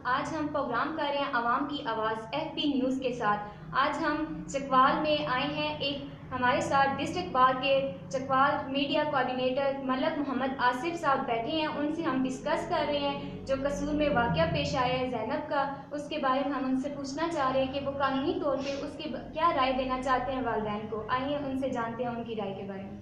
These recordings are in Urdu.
آج ہم پروگرام کر رہے ہیں عوام کی آواز FP نیوز کے ساتھ۔ آج ہم چکوال میں آئے ہیں، ایک ہمارے ساتھ ڈسٹرکٹ بار کے چکوال میڈیا کوآرڈینیٹر ملک محمد آصف صاحب بیٹھے ہیں، ان سے ہم ڈسکس کر رہے ہیں جو قصور میں واقعہ پیش آیا ہے زینب کا، اس کے بارے میں ہم ان سے پوچھنا چاہ رہے ہیں کہ وہ قانونی طور پہ اس کی کیا رائے دینا چاہتے ہیں والدین کو۔ آئیے ان سے جانتے ہیں ان کی رائے کے بارے میں۔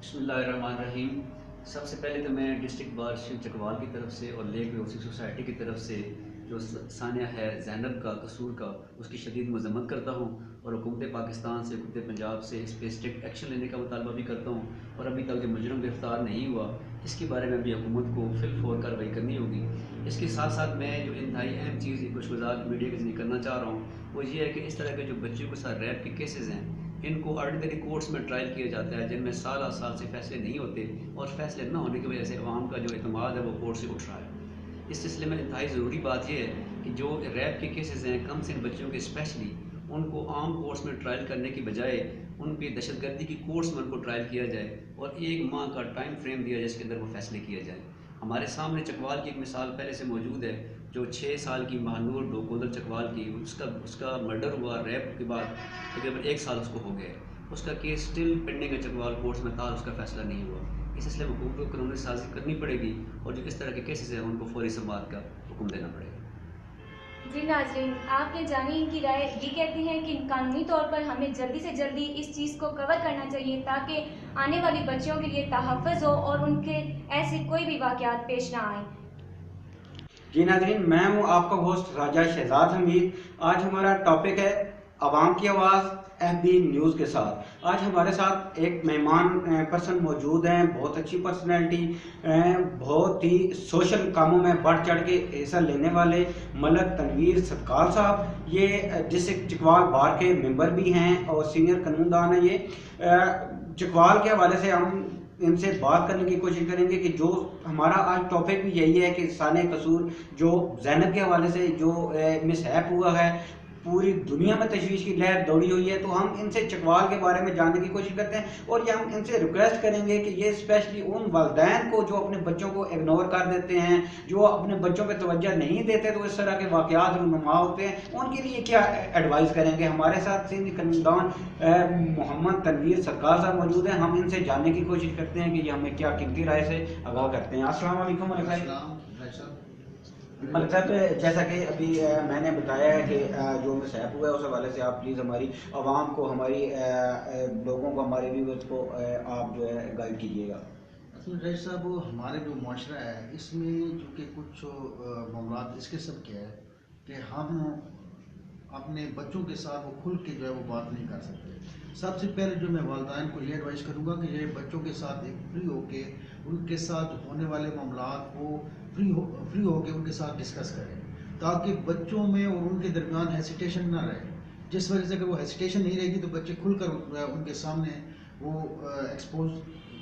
بسم اللہ الرحمن الرحیم۔ سب سے پہلے تو میں ڈسٹرکٹ بار چکوال کی طرف سے اور لیک ویوسی سوسائٹی کی طرف سے جو سانحہ ہے زینب کا قصور کا، اس کی شدید مذمت کرتا ہوں اور حکومت پاکستان سے، حکومت پنجاب سے اس پہ اسٹرکٹ ایکشن لینے کا مطالبہ بھی کرتا ہوں، اور ابھی تک جو مجرم گرفتار نہیں ہوا اس کے بارے میں بھی حکومت کو فی الفور کارروائی کرنی ہوگی۔ اس کے ساتھ ساتھ میں جو انتہائی اہم چیز کچھ وضاحت میڈیا کے ذریعے کرنا چاہ رہا ہوں وہ یہ ہے کہ اس طرح کے جو بچوں کے ساتھ ریپ کے کیسز ہیں ان کو آرڈینری کورٹس میں ٹرائل کیا جاتا ہے، جن میں سال سے فیصلے نہیں ہوتے، اور فیصلے نہ ہونے کی وجہ سے عوام کا جو اعتماد ہے وہ کورٹ سے اٹھ رہا ہے۔ اس سلسلے میں انتہائی ضروری بات یہ ہے کہ جو ریپ کے کیسز ہیں کم سن بچوں کے اسپیشلی، ان کو عام کورٹس میں ٹرائل کرنے کی بجائے ان پہ دہشت گردی کی کورٹس میں ان کو ٹرائل کیا جائے اور 1 ماہ کا ٹائم فریم دیا جائے جس کے اندر وہ فیصلے کیا جائے۔ ہمارے سامنے چکوال کی ایک مثال پہلے سے موجود ہے، جو 6 سال کی مہنور ڈوکودر چکوال کی، اس کا مرڈر ہوا، ریپ کے بعد تقریباً 1 سال اس کو ہو گیا، اس کا کیس اسٹل پینڈنگ ہے چکوال کورٹس میں، تاج اس کا فیصلہ نہیں ہوا۔ اس سلسلے میں حکومت کو قانونی سازی کرنی پڑے گی اور جو اس طرح کے کیسز ہیں ان کو فوری سماعت کا حکم دینا پڑے گا۔ جی ناظرین، آپ نے جانی ان کی رائے یہ کہتی ہیں کہ قانونی طور پر ہمیں جلدی سے جلدی اس چیز کو کور کرنا چاہیے تاکہ آنے والی بچیوں کے لیے تحفظ ہو اور ان کے ایسے کوئی بھی واقعات پیش نہ آئیں۔ جی ناظرین، میں ہوں آپ کا ہوسٹ راجہ شہزاد حمید۔ آج ہمارا ٹاپک ہے عوام کی آواز FB نیوز کے ساتھ۔ آج ہمارے ساتھ ایک مہمان پرسن موجود ہیں، بہت اچھی پرسنالٹی، بہت ہی سوشل کاموں میں بڑھ چڑھ کے حصہ لینے والے ملک تنویر صدقال صاحب۔ یہ ڈسٹرکٹ چکوال بار کے ممبر بھی ہیں اور سینئر قانون دان ہیں۔ یہ چکوال کے حوالے سے ہم ان سے بات کرنے کی کوشش کریں گے کہ جو ہمارا آج ٹاپک بھی یہی ہے کہ سانحہ قصور جو زینب کے حوالے سے جو مس ہیپ ہوا ہے، پوری دنیا میں تشویش کی لہر دوڑی ہوئی ہے، تو ہم ان سے چکوال کے بارے میں جاننے کی کوشش کرتے ہیں اور یہ ہم ان سے ریکویسٹ کریں گے کہ یہ اسپیشلی ان والدین کو جو اپنے بچوں کو اگنور کر دیتے ہیں، جو اپنے بچوں پہ توجہ نہیں دیتے تو اس طرح کے واقعات رونما ہوتے ہیں، ان کے لیے کیا ایڈوائز کریں گے۔ ہمارے ساتھ سینئر قانون محمد تنویر صدقال صاحب موجود ہیں، ہم ان سے جاننے کی کوشش کرتے ہیں کہ یہ ہمیں کیا قیمتی رائے سے آگاہ کرتے ہیں۔ السلام علیکم ملک صاحب۔ ملک صاحب، جیسا کہ ابھی میں نے بتایا ہے کہ جو مسائب ہوا ہے اس حوالے سے آپ پلیز ہماری عوام کو، ہماری لوگوں کو، ہمارے ویورز کو آپ جو ہے گائیڈ کیجیے گا۔ رائج صاحب، ہمارے جو معاشرہ ہے اس میں چونکہ کچھ معاملات اس قسم کے ہے کہ ہم اپنے بچوں کے ساتھ وہ کھل کے جو ہے وہ بات نہیں کر سکتے۔ سب سے پہلے جو میں والدین کو یہ ایڈوائز کروں گا کہ یہ بچوں کے ساتھ ایک فری ہو کے ان کے ساتھ ہونے والے معاملات کو فری ہو کے ان کے ساتھ ڈسکس کریں، تاکہ بچوں میں اور ان کے درمیان ہیسیٹیشن نہ رہے، جس وجہ سے اگر وہ ہیسیٹیشن نہیں رہے گی تو بچے کھل کر ان کے سامنے وہ ایکسپوز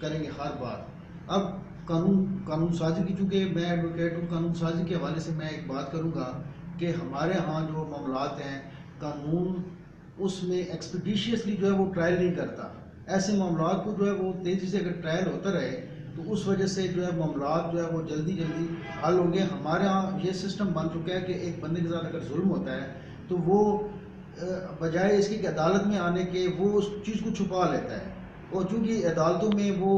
کریں گے ہر بات۔ اب قانون سازی کی، چونکہ میں ایڈوکیٹ ہوں، قانون سازی کے حوالے سے میں ایک بات کروں گا کہ ہمارے ہاں جو معاملات ہیں قانون اس میں ایکسپیڈیشیسلی جو ہے وہ ٹرائل نہیں کرتا۔ ایسے معاملات کو جو ہے وہ تیزی سے اگر ٹرائل ہوتا رہے تو اس وجہ سے جو ہے معاملات جو ہے وہ جلدی حل ہوں گے۔ ہمارے ہاں یہ سسٹم بن چکا ہے کہ ایک بندے کے ساتھ اگر ظلم ہوتا ہے تو وہ بجائے اس کی کہ عدالت میں آنے کے وہ اس چیز کو چھپا لیتا ہے، اور چونکہ عدالتوں میں وہ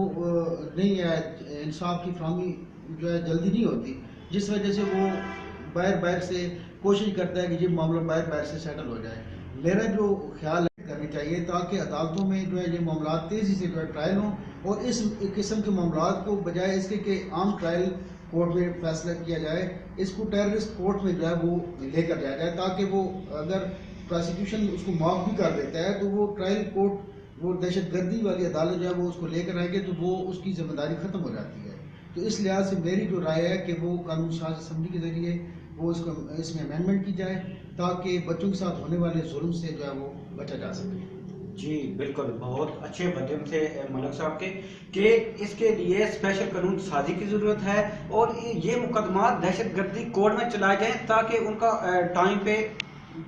نہیں ہے، انصاف کی فراہمی جو ہے جلدی نہیں ہوتی، جس وجہ سے وہ باہر سے کوشش کرتا ہے کہ یہ معاملہ باہر سے سیٹل ہو جائے۔ میرا جو خیال ہے کرنی چاہیے تاکہ عدالتوں میں جو ہے یہ معاملات تیزی سے جو ہے ٹرائل ہوں، اور اس قسم کے معاملات کو بجائے اس کے کہ عام ٹرائل کورٹ میں فیصلہ کیا جائے، اس کو ٹیررسٹ کورٹ میں جو ہے وہ لے کر جایا جائے، تاکہ وہ اگر پراسیکیوشن اس کو معاف بھی کر دیتا ہے تو وہ ٹرائل کورٹ، وہ دہشت گردی والی عدالت جو ہے وہ اس کو لے کر آئیں گے تو وہ اس کی ذمہ داری ختم ہو جاتی ہے۔ تو اس لحاظ سے میری جو رائے ہے کہ وہ قانون ساز اسمبلی کے ذریعے وہ اس میں امینڈمنٹ کی جائے تاکہ بچوں کے ساتھ ہونے والے ظلم سے جو ہے وہ بچا جا سکے۔ جی بالکل، بہت اچھے مدم تھے ملک صاحب کے کہ اس کے لیے اسپیشل قانون سازی کی ضرورت ہے اور یہ مقدمات دہشت گردی کوڈ میں چلائے جائیں تاکہ ان کا ٹائم پہ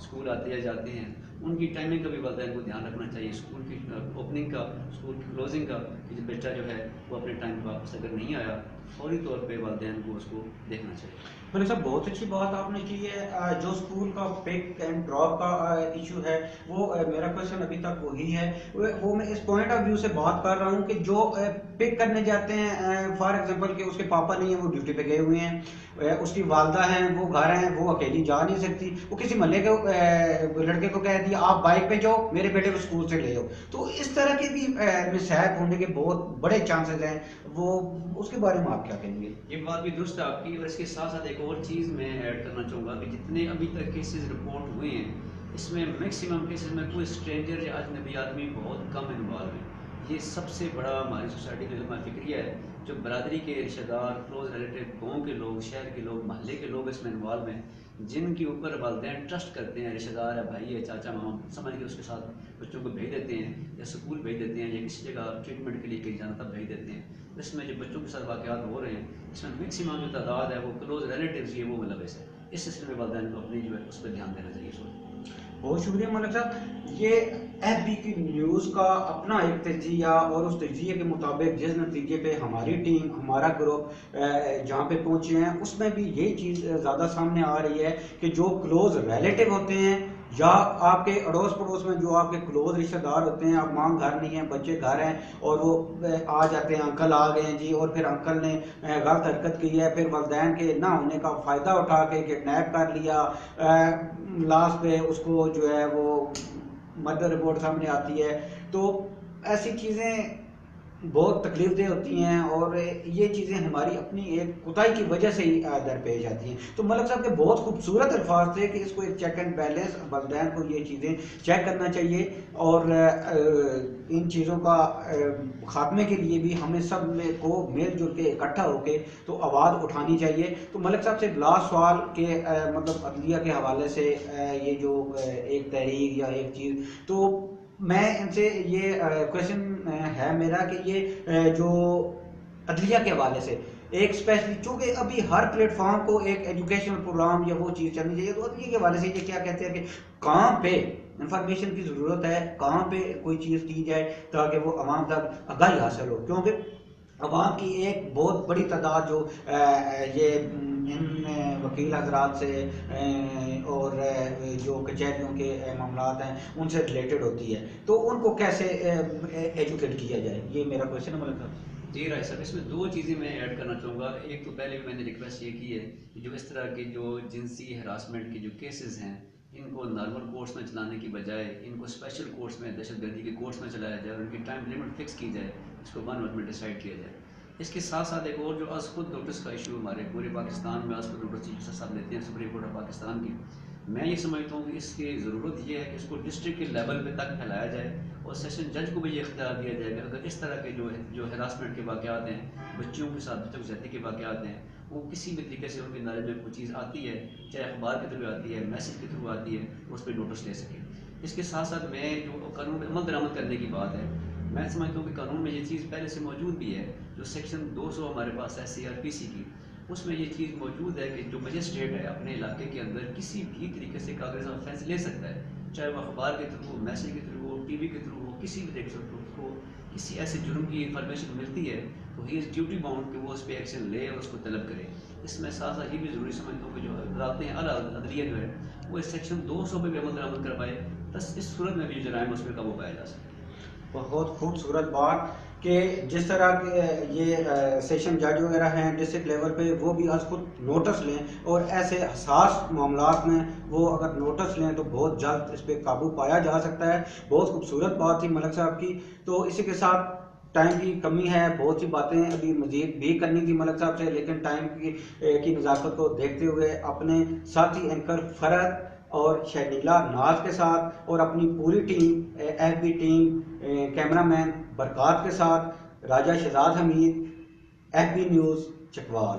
اسکول آتے یا جاتے ہیں ان کی ٹائمنگ کا بھی والدین کو دھیان رکھنا چاہیے، اسکول کی اوپننگ کا، اسکول کی کلوزنگ کا، کہ جو بچہ جو ہے وہ اپنے ٹائم پر واپس اگر نہیں آیا فوری طور پہ والدین کو اس کو دیکھنا چاہیے۔ ملک صاحب بہت اچھی بات آپ نے کی ہے۔ جو اسکول کا پک اینڈ ڈراپ کا ایشو ہے وہ میرا کوشچن ابھی تک وہی ہے، وہ میں اس پوائنٹ آف ویو سے بات کر رہا ہوں کہ جو پک کرنے جاتے ہیں فار ایگزامپل کہ اس کے پاپا نہیں ہیں، وہ ڈیوٹی پہ گئے ہوئے ہیں، اس کی والدہ ہیں وہ گھر ہیں، وہ اکیلی جا نہیں سکتی، وہ کسی محلے کے لڑکے کو کہہ دیا آپ بائک پہ جاؤ میرے بیٹے کو اسکول سے لے جاؤ، تو اس طرح کے بھی مسائب ہونے کے بہت بڑے چانسز ہیں، وہ اس کے بارے میں آپ کیا کہیں گے؟ یہ بات بھی درست ہے آپ کی، اور اس کے ساتھ ساتھ ایک اور چیز میں ایڈ کرنا چاہوں گا کہ جتنے ابھی تک کیسز رپورٹ ہوئے ہیں اس میں میکسیمم کیسز میں کوئی اسٹرینجر یا اجنبی آدمی بہت کم انوالو ہیں۔ یہ سب سے بڑا ہماری سوسائٹی کا علم فکریہ ہے، جو برادری کے رشتہ دار، کلوز ریلیٹیو، گاؤں کے لوگ، شہر کے لوگ، محلے کے لوگ اس میں انوالو ہیں، جن کے اوپر والدین ٹرسٹ کرتے ہیں، رشتہ دار ہے، بھائی ہے، چاچا ماما سمجھ کے اس کے ساتھ بچوں کو بھیج دیتے ہیں، یا اسکول بھیج دیتے ہیں، یا کسی جگہ ٹریٹمنٹ کے لیے کہیں جانا تب بھیج دیتے ہیں۔ اس میں جو بچوں کے ساتھ واقعات ہو رہے ہیں اس میں میکسیمم جو تعداد ہے وہ کلوز ریلیٹیوز ہی ہے، وہ ملوث ہے۔ اس سلسلے میں والدین کو اپنی جو ہے اس پہ دھیان دینا چاہیے۔ بہت شکریہ ملک صاحب۔ یہ ایف بی کی نیوز کا اپنا ایک تجزیہ، اور اس تجزیے کے مطابق جس نتیجے پہ ہماری ٹیم، ہمارا گروپ جہاں پہ پہنچے ہیں اس میں بھی یہی چیز زیادہ سامنے آ رہی ہے کہ جو کلوز ریلیٹیو ہوتے ہیں یا آپ کے اڑوس پڑوس میں جو آپ کے کلوز رشتہ دار ہوتے ہیں، آپ ماں گھر نہیں ہیں، بچے گھر ہیں، اور وہ آ جاتے ہیں انکل آ گئے ہیں جی، اور پھر انکل نے غلط حرکت کی ہے، پھر والدین کے نہ ہونے کا فائدہ اٹھا کے کڈنیپ کر لیا، لاسٹ پہ اس کو جو ہے وہ مردر رپورٹ سامنے آتی ہے، تو ایسی چیزیں بہت تکلیف دہ ہوتی ہیں، اور یہ چیزیں ہماری اپنی ایک کوتاہی کی وجہ سے ہی درپیش آتی ہیں۔ تو ملک صاحب کے بہت خوبصورت الفاظ تھے کہ اس کو ایک چیک اینڈ بیلنس، والدین کو یہ چیزیں چیک کرنا چاہیے، اور ان چیزوں کا خاتمے کے لیے بھی ہمیں سب کو مل جل کے اکٹھا ہو کے تو آواز اٹھانی چاہیے۔ تو ملک صاحب سے لاسٹ سوال کہ مطلب عدلیہ کے حوالے سے یہ جو ایک تحریک یا ایک چیز، تو میں ان سے یہ کویشچن ہے میرا کہ یہ جو عدلیہ کے حوالے سے ایک اسپیشلی، چونکہ ابھی ہر پلیٹ فارم کو ایک ایجوکیشنل پروگرام یا وہ چیز چلنی چاہیے، تو عدلیہ کے حوالے سے یہ کیا کہتے ہیں کہ کہاں پہ انفارمیشن کی ضرورت ہے، کہاں پہ کوئی چیز کی جائے تاکہ وہ عوام تک آگاہی حاصل ہو، کیونکہ عوام کی ایک بہت بڑی تعداد جو یہ ان وکیل حضرات سے اور جو کچہریوں کے معاملات ہیں ان سے ریلیٹڈ ہوتی ہے، تو ان کو کیسے ایجوکیٹ کیا جائے، یہ میرا کویشچن ہے ملک صاحب۔ جی رائے صاحب، اس میں دو چیزیں میں ایڈ کرنا چاہوں گا۔ ایک تو پہلے بھی میں نے ریکویسٹ یہ کی ہے کہ جو اس طرح کے جو جنسی ہراسمنٹ کے جو کیسز ہیں ان کو نارمل کورٹس میں چلانے کی بجائے ان کو اسپیشل کورٹس میں، دہشت گردی کے کورٹس میں چلایا جائے، اور ان کی ٹائم لمٹ فکس کی جائے، اس کو 1 منتھ میں ڈیسائیڈ کیا جائے۔ اس کے ساتھ ساتھ ایک اور جو از خود نوٹس کا ایشو ہمارے پورے پاکستان میں از خود نوٹس چیف جسٹس صاحب لیتے ہیں سپریم کورٹ آف پاکستان کی، میں یہ سمجھتا ہوں کہ اس کی ضرورت یہ ہے کہ اس کو ڈسٹرکٹ کے لیول پہ تک پھیلایا جائے، اور سیشن جج کو بھی یہ اختیار دیا جائے کہ اگر اس طرح کے جو ہراسمنٹ کے واقعات ہیں، بچوں کے ساتھ بچوں کی زیادتی کے واقعات ہیں، وہ کسی بھی طریقے سے ان کے نالج میں کوئی چیز آتی ہے، چاہے اخبار کے تھرو آتی ہے، میسج کے تھرو آتی ہے، اس پہ نوٹس لے سکیں۔ اس کے ساتھ ساتھ میں جو قانون میں عمل درآمد کرنے کی بات ہے، میں سمجھتا ہوں کہ قانون میں یہ چیز پہلے سے موجود بھی ہے، جو سیکشن 200 ہمارے پاس ہے CRPC کی، اس میں یہ چیز موجود ہے کہ جو مجسٹریٹ ہے اپنے علاقے کے اندر کسی بھی طریقے سے کاغذ آفینس لے سکتا ہے، چاہے وہ اخبار کے تھرو ہو، میسج کے تھرو ہو، TV کے تھرو ہو، کسی بھی طریقے سے کو کسی ایسے جرم کی انفارمیشن ملتی ہے تو ہی از ڈیوٹی باؤنڈ کہ وہ اس پہ ایکشن لے اور اس کو طلب کرے۔ اس میں ساتھ ساتھ یہ بھی ضروری سمجھتا ہوں کہ جو عدالتیں اعلیٰ عدلیہ جو ہے وہ اس سیکشن 200 پہ بھی عمل درآمد کروائے، بس اس صورت میں بھی جرائم اس پہ قابو پایا جا سکے۔ بہت خوبصورت بات کہ جس طرح یہ سیشن جج وغیرہ ہیں ڈسٹرکٹ لیول پہ، وہ بھی از خود نوٹس لیں، اور ایسے حساس معاملات میں وہ اگر نوٹس لیں تو بہت جلد اس پہ قابو پایا جا سکتا ہے۔ بہت خوبصورت بات تھی ملک صاحب کی۔ تو اسی کے ساتھ ٹائم کی کمی ہے، بہت سی باتیں ابھی مزید بھی کرنی تھی ملک صاحب سے، لیکن ٹائم کی نزاکت کو دیکھتے ہوئے اپنے ساتھی اینکر فرحت اور شہنیلا ناز کے ساتھ اور اپنی پوری ٹیم، FB ٹیم، کیمرہ مین برکات کے ساتھ، راجہ شہزاد حمید، FB نیوز چکوال۔